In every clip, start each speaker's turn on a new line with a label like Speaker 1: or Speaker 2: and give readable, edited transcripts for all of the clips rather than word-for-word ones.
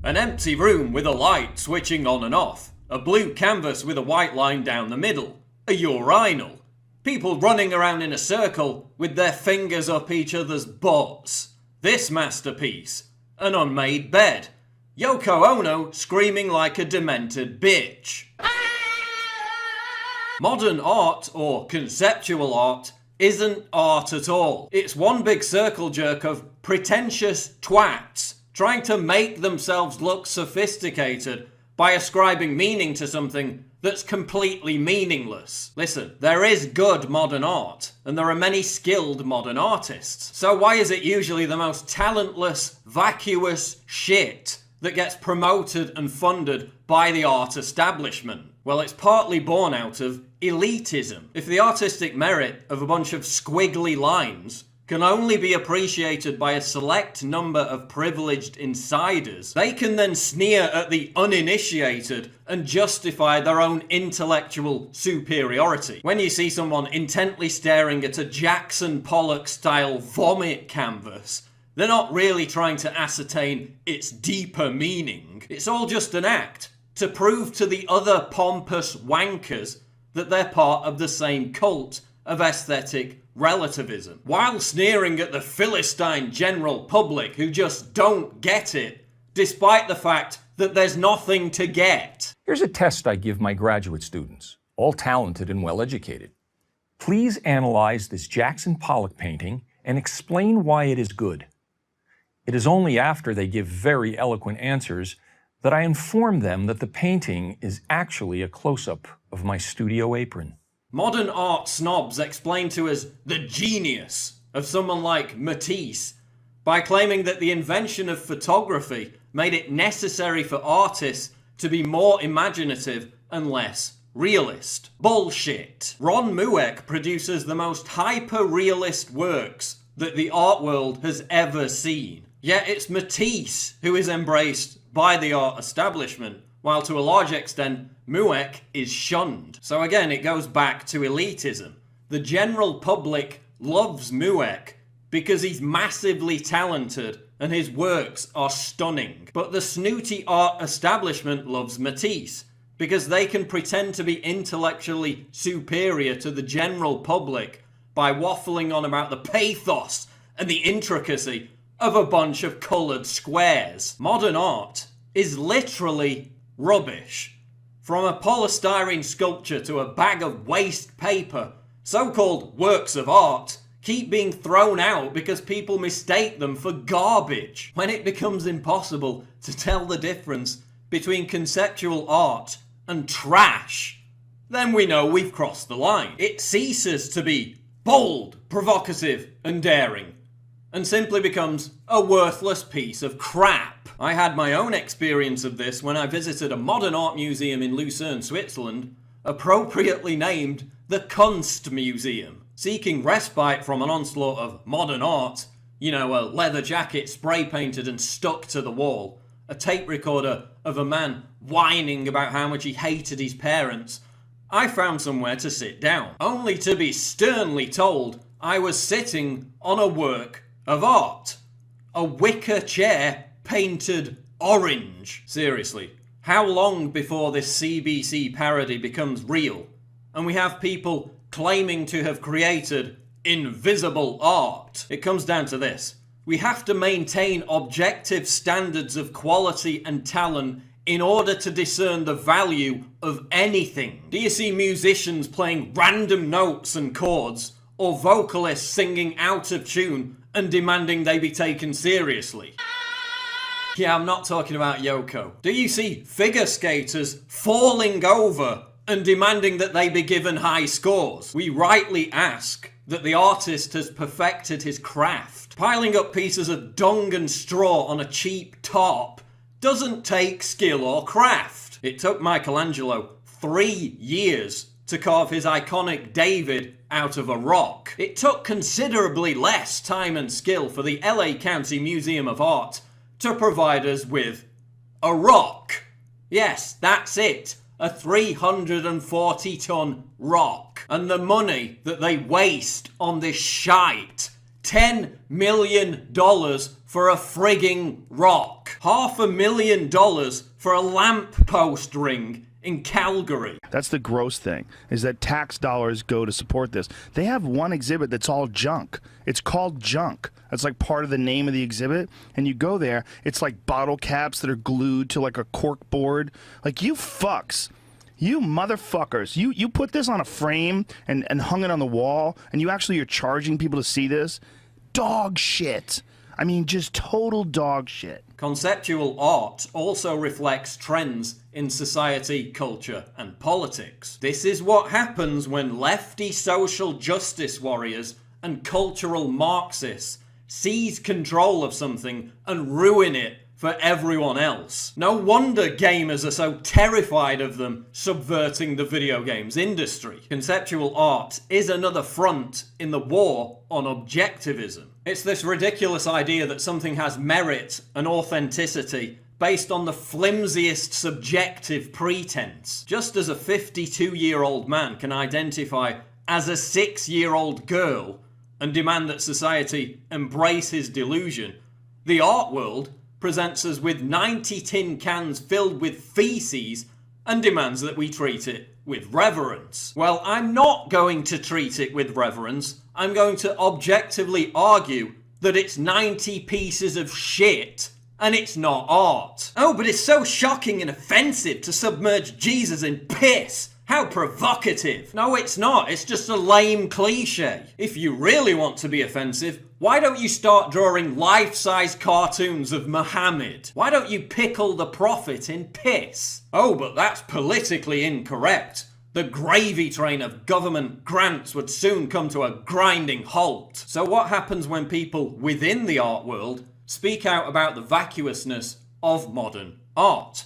Speaker 1: An empty room with a light switching on and off. A blue canvas with a white line down the middle. A urinal. People running around in a circle with their fingers up each other's butts. This masterpiece. An unmade bed. Yoko Ono screaming like a demented bitch. Modern art, or conceptual art, isn't art at all. It's one big circle jerk of pretentious twats trying to make themselves look sophisticated by ascribing meaning to something that's completely meaningless. Listen, there is good modern art, and there are many skilled modern artists. So why is it usually the most talentless, vacuous shit that gets promoted and funded by the art establishment? Well, it's partly born out of elitism. If the artistic merit of a bunch of squiggly lines can only be appreciated by a select number of privileged insiders, they can then sneer at the uninitiated and justify their own intellectual superiority. When you see someone intently staring at a Jackson Pollock-style vomit canvas, they're not really trying to ascertain its deeper meaning. It's all just an act to prove to the other pompous wankers that they're part of the same cult of aesthetic relativism, while sneering at the Philistine general public who just don't get it, despite the fact that there's nothing to get.
Speaker 2: Here's a test I give my graduate students, all talented and well-educated. Please analyze this Jackson Pollock painting and explain why it is good. It is only after they give very eloquent answers that I inform them that the painting is actually a close-up of my studio apron.
Speaker 1: Modern art snobs explain to us the genius of someone like Matisse by claiming that the invention of photography made it necessary for artists to be more imaginative and less realist. Bullshit. Ron Mueck produces the most hyper-realist works that the art world has ever seen. Yet it's Matisse who is embraced by the art establishment, while to a large extent, Mueck is shunned. So again, it goes back to elitism. The general public loves Mueck because he's massively talented and his works are stunning. But the snooty art establishment loves Matisse because they can pretend to be intellectually superior to the general public by waffling on about the pathos and the intricacy of a bunch of coloured squares. Modern art is literally rubbish. From a polystyrene sculpture to a bag of waste paper, so-called works of art keep being thrown out because people mistake them for garbage. When it becomes impossible to tell the difference between conceptual art and trash, then we know we've crossed the line. It ceases to be bold, provocative, and daring, and simply becomes a worthless piece of crap. I had my own experience of this when I visited a modern art museum in Lucerne, Switzerland, appropriately named the Kunstmuseum. Seeking respite from an onslaught of modern art, you know, a leather jacket spray painted and stuck to the wall, a tape recorder of a man whining about how much he hated his parents, I found somewhere to sit down, only to be sternly told I was sitting on a work of art. A wicker chair painted orange. Seriously, how long before this CBC parody becomes real and we have people claiming to have created invisible art? It comes down to this. We have to maintain objective standards of quality and talent in order to discern the value of anything. Do you see musicians playing random notes and chords, or vocalists singing out of tune and demanding they be taken seriously? Yeah, I'm not talking about Yoko. Do you see figure skaters falling over and demanding that they be given high scores? We rightly ask that the artist has perfected his craft. Piling up pieces of dung and straw on a cheap top doesn't take skill or craft. It took Michelangelo 3 years to carve his iconic David out of a rock. It took considerably less time and skill for the LA County Museum of Art to provide us with a rock. Yes, that's it. A 340-ton rock. And the money that they waste on this shite. $10 million for a frigging rock. $500,000 for a lamppost ring in Calgary.
Speaker 3: That's the gross thing, is that tax dollars go to support this. They have one exhibit that's all junk. It's called junk. That's like part of the name of the exhibit. And you go there, it's like bottle caps that are glued to like a cork board. Like, you fucks. You motherfuckers. You put this on a frame and hung it on the wall, and you actually are charging people to see this? Dog shit. I mean, just total dog shit.
Speaker 1: Conceptual art also reflects trends in society, culture, and politics. This is what happens when lefty social justice warriors and cultural Marxists seize control of something and ruin it for everyone else. No wonder gamers are so terrified of them subverting the video games industry. Conceptual art is another front in the war on objectivism. It's this ridiculous idea that something has merit and authenticity based on the flimsiest subjective pretense. Just as a 52-year-old man can identify as a 6-year-old girl and demand that society embrace his delusion, the art world presents us with 90 tin cans filled with feces and demands that we treat it with reverence. Well, I'm not going to treat it with reverence. I'm going to objectively argue that it's 90 pieces of shit and it's not art. Oh, but it's so shocking and offensive to submerge Jesus in piss. How provocative. No, it's not. It's just a lame cliche. If you really want to be offensive, why don't you start drawing life-size cartoons of Muhammad? Why don't you pickle the prophet in piss? Oh, but that's politically incorrect. The gravy train of government grants would soon come to a grinding halt. So what happens when people within the art world speak out about the vacuousness of modern art?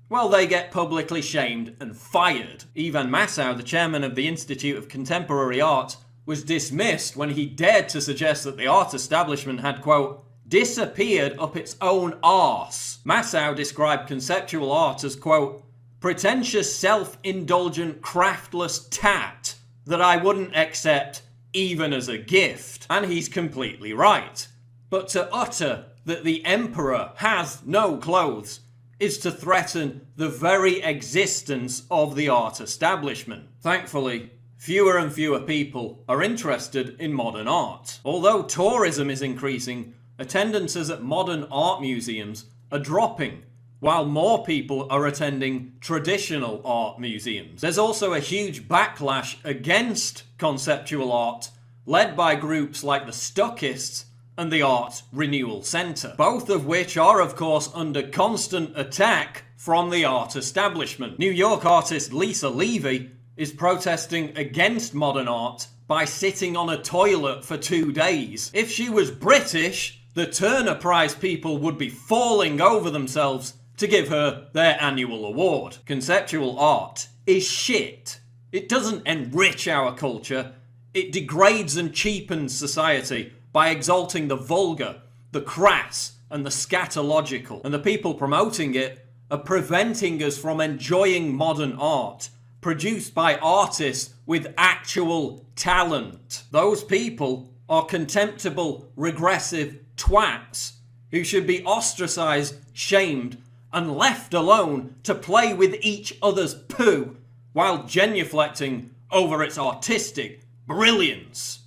Speaker 1: Well, they get publicly shamed and fired. Ivan Massow, the chairman of the Institute of Contemporary Art, was dismissed when he dared to suggest that the art establishment had, quote, disappeared up its own arse. Massow described conceptual art as, quote, pretentious, self-indulgent, craftless tat that I wouldn't accept even as a gift. And he's completely right. But to utter that the emperor has no clothes is to threaten the very existence of the art establishment. Thankfully, fewer and fewer people are interested in modern art. Although tourism is increasing, attendances at modern art museums are dropping, while more people are attending traditional art museums. There's also a huge backlash against conceptual art, led by groups like the Stuckists and the Art Renewal Centre, both of which are, of course, under constant attack from the art establishment. New York artist Lisa Levy is protesting against modern art by sitting on a toilet for 2 days. If she was British, the Turner Prize people would be falling over themselves to give her their annual award. Conceptual art is shit. It doesn't enrich our culture. It degrades and cheapens society by exalting the vulgar, the crass, and the scatological. And the people promoting it are preventing us from enjoying modern art produced by artists with actual talent. Those people are contemptible, regressive twats who should be ostracized, shamed, and left alone to play with each other's poo while genuflecting over its artistic brilliance.